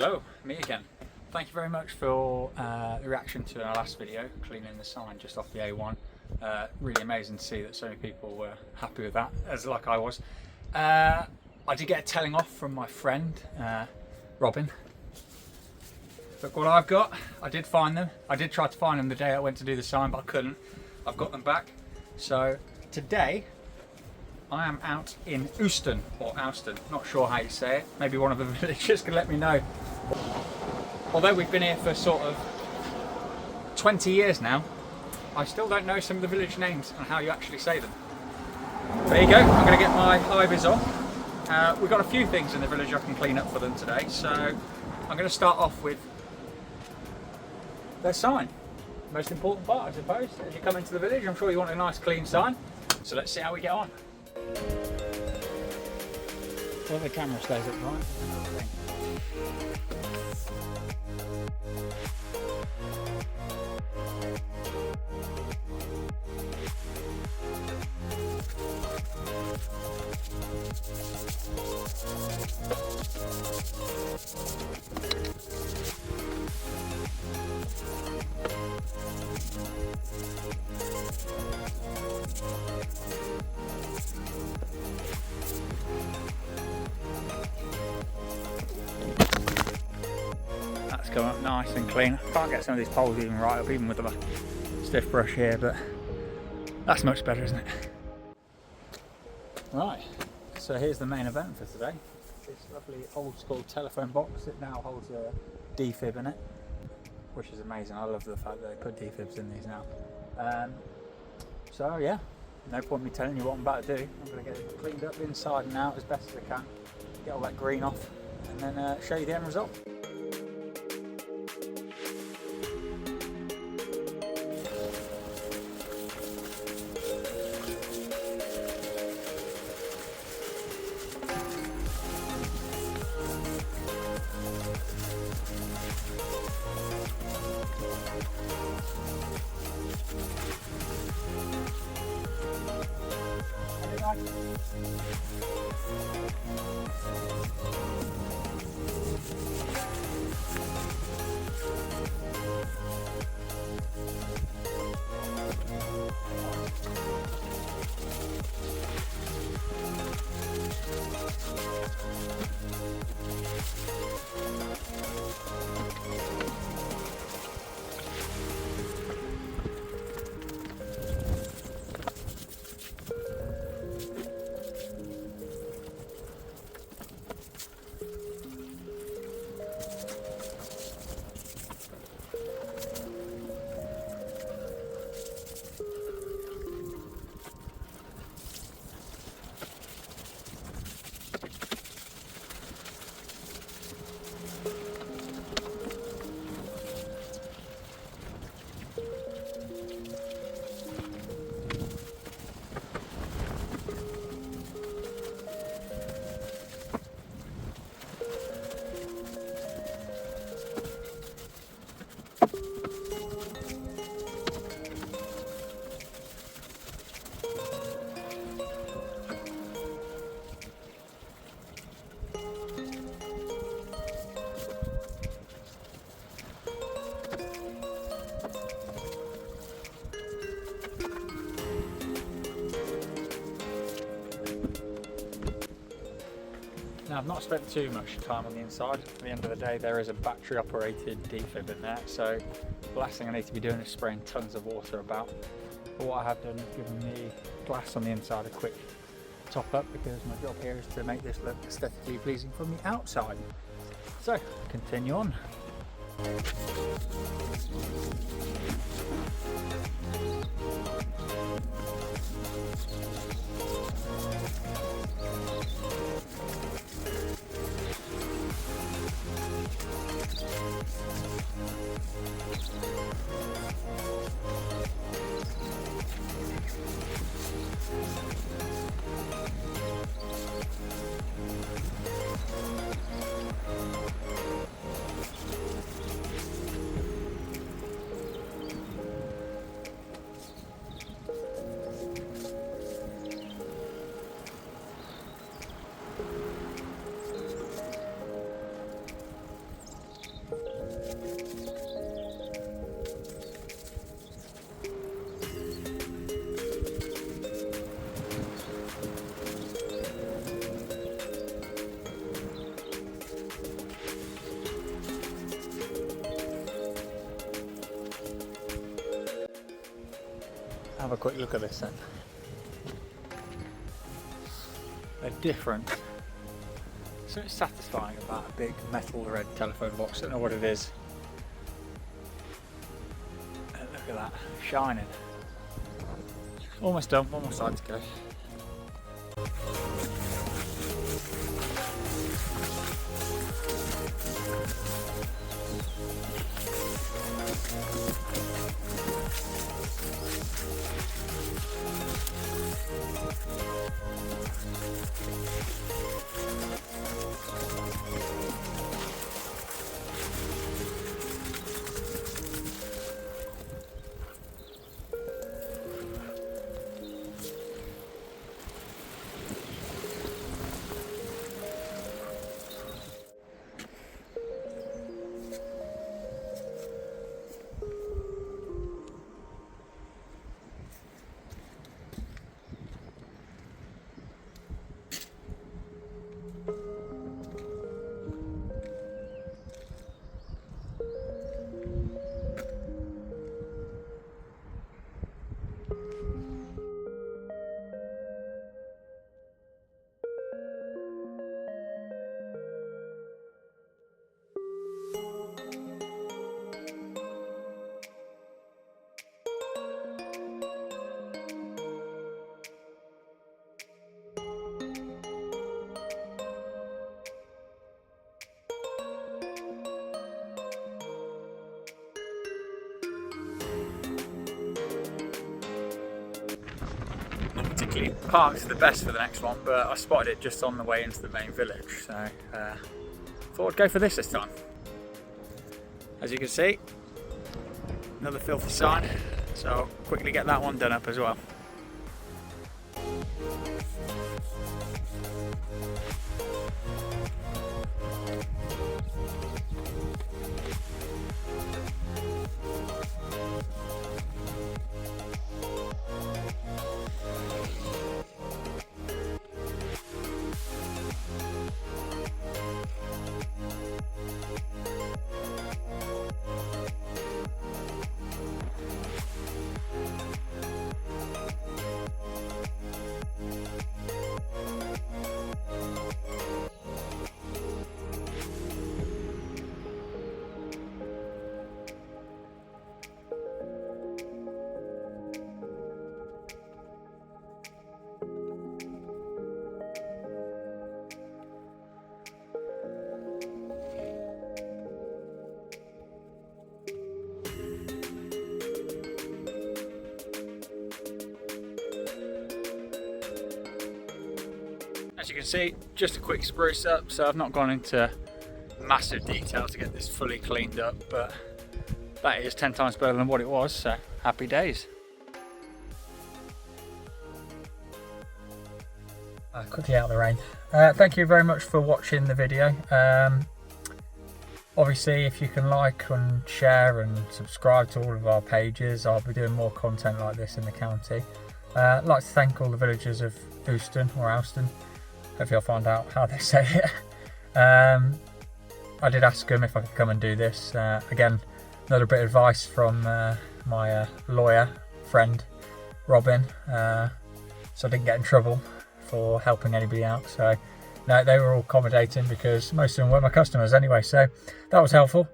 Hello, me again. Thank you very much for the reaction to our last video, cleaning the sign just off the A1. Really amazing to see that so many people were happy with that, as like I was. I did get a telling off from my friend, Robin. Look what I've got. I did find them. I did try to find them the day I went to do the sign, but I couldn't. I've got them back. So today, I am out in Owston, or Owston, not sure how you say it. Maybe one of the villagers can let me know. Although we've been here for sort of 20 years now, I still don't know some of the village names and how you actually say them. There you go, I'm going to get my high vis on. We've got a few things in the village I can clean up for them today, so I'm going to start off with their sign. Most important part, I suppose, as you come into the village. I'm sure you want a nice clean sign, so let's see how we get on. Well, the camera stays upright. That's come up nice and clean. I can't get some of these poles even right up, even with the stiff brush here, but that's much better, isn't it? Right, so here's the main event for today. This lovely old school telephone box. It now holds a defib in it, which is amazing. I love the fact that they put defibs in these now. So yeah, no point me telling you what I'm about to do. I'm going to get it cleaned up inside and out as best as I can, get all that green off, and then show you the end result. Now, I've not spent too much time on the inside. At the end of the day, there is a battery operated defib in there, so the last thing I need to be doing is spraying tons of water about. But what I have done is given the glass on the inside a quick top up, because my job here is to make this look aesthetically pleasing from the outside. So, continue on. have a quick look at this then. They're different. Something satisfying about a big metal red telephone box. I don't know what it is. Look at that, shining. Almost done, one more side to go. Particularly parked the best for the next one, but I spotted it just on the way into the main village, so thought I'd go for this time. As you can see, another filthy sign, so quickly get that one done up as well. As you can see, just a quick spruce up, so I've not gone into massive detail to get this fully cleaned up, but that is 10 times better than what it was, so happy days. Quickly out of the rain. Thank you very much for watching the video. Obviously, if you can like and share and subscribe to all of our pages, I'll be doing more content like this in the county. I'd like to thank all the villagers of Owston or Owston. Hopefully I'll find out how they say it. I did ask them if I could come and do this. Again, another bit of advice from my lawyer friend, Robin, so I didn't get in trouble for helping anybody out. So no, they were all accommodating because most of them were my customers anyway, so that was helpful.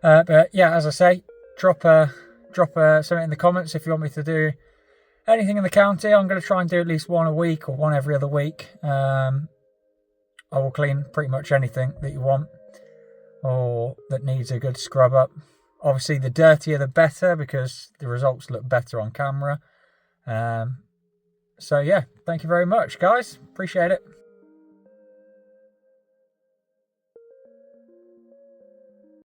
But yeah, as I say, drop something in the comments if you want me to do anything in the county. I'm going to try and do at least one a week or one every other week. I will clean pretty much anything that you want or that needs a good scrub up. Obviously, the dirtier the better because the results look better on camera. So yeah, thank you very much, guys. Appreciate it.